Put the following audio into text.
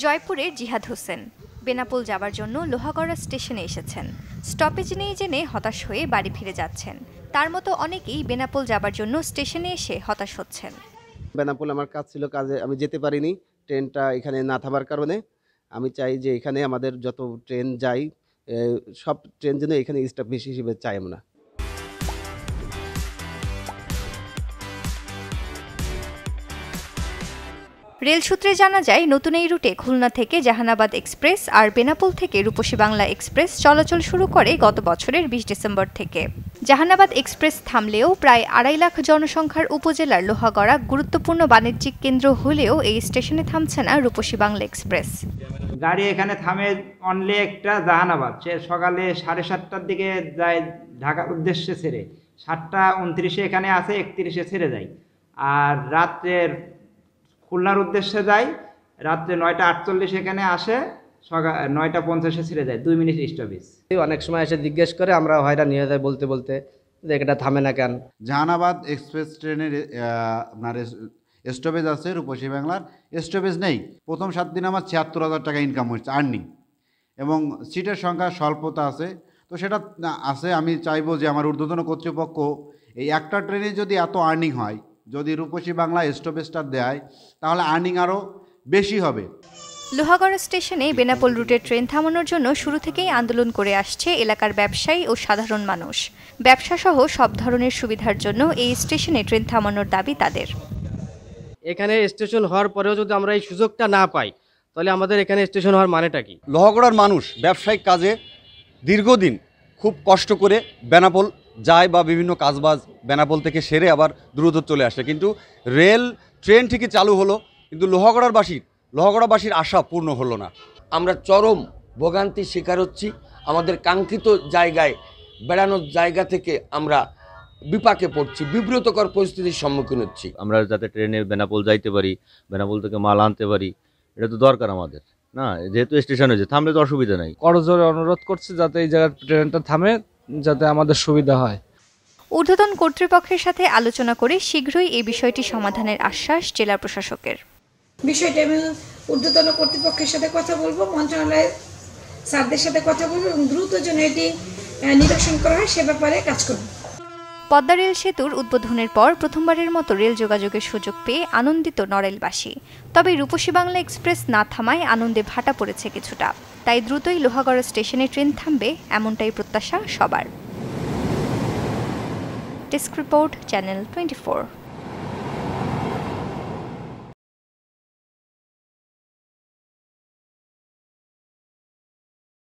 জয়পুরের জিহাদ হোসেন বেনাপোল যাবার জন্য লোহাগড়া স্টেশনে এসেছেন। স্টপেজ নেই জেনে হতাশ হয়ে বাড়ি ফিরে যাচ্ছেন। তার মতো অনেকেই বেনাপোল যাবার জন্য স্টেশনে এসে হতাশ হচ্ছেন। বেনাপোল আমার কাজ ছিল, কাজে আমি যেতে পারিনি ট্রেনটা এখানে না থাকার কারণে। আমি চাই যে এখানে আমাদের যত ট্রেন যায় সব ট্রেন যেন এখানে স্টপেজ হিসেবে চাই আমরা। রেল সূত্রে জানা যায়, নতুন এই রুটে খুলনা থেকে জাহানাবাদ এক্সপ্রেস আর বেনাপোল থেকে রূপসী বাংলা এক্সপ্রেস চলাচল শুরু করে গত বছরের ২০ ডিসেম্বর থেকে। জাহানাবাদ এক্সপ্রেস থামলেও প্রায় ২.৫ লাখ জনসংখ্যার উপজেলার লোহাগড়া গুরুত্বপূর্ণ বাণিজ্যিক কেন্দ্র হলেও এই স্টেশনে থামছে না রূপসী বাংলা এক্সপ্রেস। গাড়ি এখানে থামে অনলি একটা জাহানাবাদ, সে সকালে 7:30টার দিকে যায় ঢাকার উদ্দেশ্যে ছেড়ে, 7:29 এখানে আসে, 31 ছেড়ে যায়। আর রাত্রের খুলনার উদ্দেশ্যে যায়, রাত্রে 9:48 এখানে আসে, সকাল 9:50 ছেড়ে যায়, 2 মিনিট স্টপেজ। অনেক সময় এসে জিজ্ঞেস করে, আমরা হয়রান নিয়ে যাই বলতে বলতে যে এটা থামে না কেন। জাহানাবাদ এক্সপ্রেস ট্রেনের আপনার স্টপেজ আছে, রূপসী বাংলার স্টপেজ নেই। প্রথম 7 দিন আমার ৭৬,০০০ টাকা ইনকাম হচ্ছে আর্নিং, এবং সিটের সংখ্যা স্বল্পতা আছে, তো সেটা আছে। আমি চাইবো যে আমার ঊর্ধ্বতন কর্তৃপক্ষ এই একটা ট্রেনে যদি এত আর্নিং হয়, যদি রূপসী বাংলা স্টপেজটা দেয় তাহলে আর্নিং আরও বেশি হবে। লোহাগড়া স্টেশনে বেনাপোল রুটের ট্রেন থামানোর জন্য শুরু থেকেই আন্দোলন করে আসছে এলাকার ব্যবসায়ী ও সাধারণ মানুষ। ব্যবসাসহ সব ধরনের সুবিধার জন্য এই স্টেশনে ট্রেন থামানোর দাবি তাদের। এখানে স্টেশন হওয়ার পরেও যদি আমরা এই সুযোগটা না পাই, তাহলে আমাদের এখানে স্টেশন হওয়ার মানেটা কি? লোহাগড়ার মানুষ ব্যবসায়িক কাজে দীর্ঘদিন খুব কষ্ট করে বেনাপোল যায় বা বিভিন্ন কাজবাজ বেনাপোল থেকে সেরে আবার দ্রুত চলে আসে, কিন্তু রেল ট্রেন ঠিকই চালু হলো, কিন্তু লোহাগড়াবাসীর আশা পূর্ণ হলো না। আমরা চরম ভোগান্তির শিকার হচ্ছি। আমাদের কাঙ্ক্ষিত জায়গায় বেড়ানোর জায়গা থেকে আমরা বিপাকে পড়ছি, বিব্রতকর পরিস্থিতির সম্মুখীন হচ্ছি। আমরা যাতে ট্রেনে বেনাপোল যাইতে পারি, বেনাপোল থেকে মাল আনতে পারি, এটা তো দরকার আমাদের না। যেহেতু স্টেশন হয়েছে, থামলে তো অসুবিধা নাই। করজোরে অনুরোধ করছি যাতে এই জায়গায় ট্রেনটা থামে, যাতে আমাদের সুবিধা হয়। ঊর্ধ্বতন কর্তৃপক্ষের সাথে আলোচনা করে শীঘ্রই এই বিষয়টি সমাধানের আশ্বাস জেলা প্রশাসকের। বিষয়টা আমি ঊর্ধ্বতন কর্তৃপক্ষের সাথে কথা বলবো, মন্ত্রণালয়ের স্যারদের সাথে কথা বলবো এবং দ্রুত যেন এটি নিরসন করা হয় সে ব্যাপারে কাজ করব। পদ্মা রেল সেতুর উদ্বোধনের পর প্রথমবারের মতো রেল যোগাযোগের সুযোগ পেয়ে আনন্দিত নড়াইলবাসী। তবে রূপসী বাংলা এক্সপ্রেস না থামায় আনন্দে ভাটা পড়েছে কিছুটা। তাই দ্রুতই লোহাগড়া স্টেশনে ট্রেন থামবে, এমনটাই প্রত্যাশা সবার। Desk report, channel 24।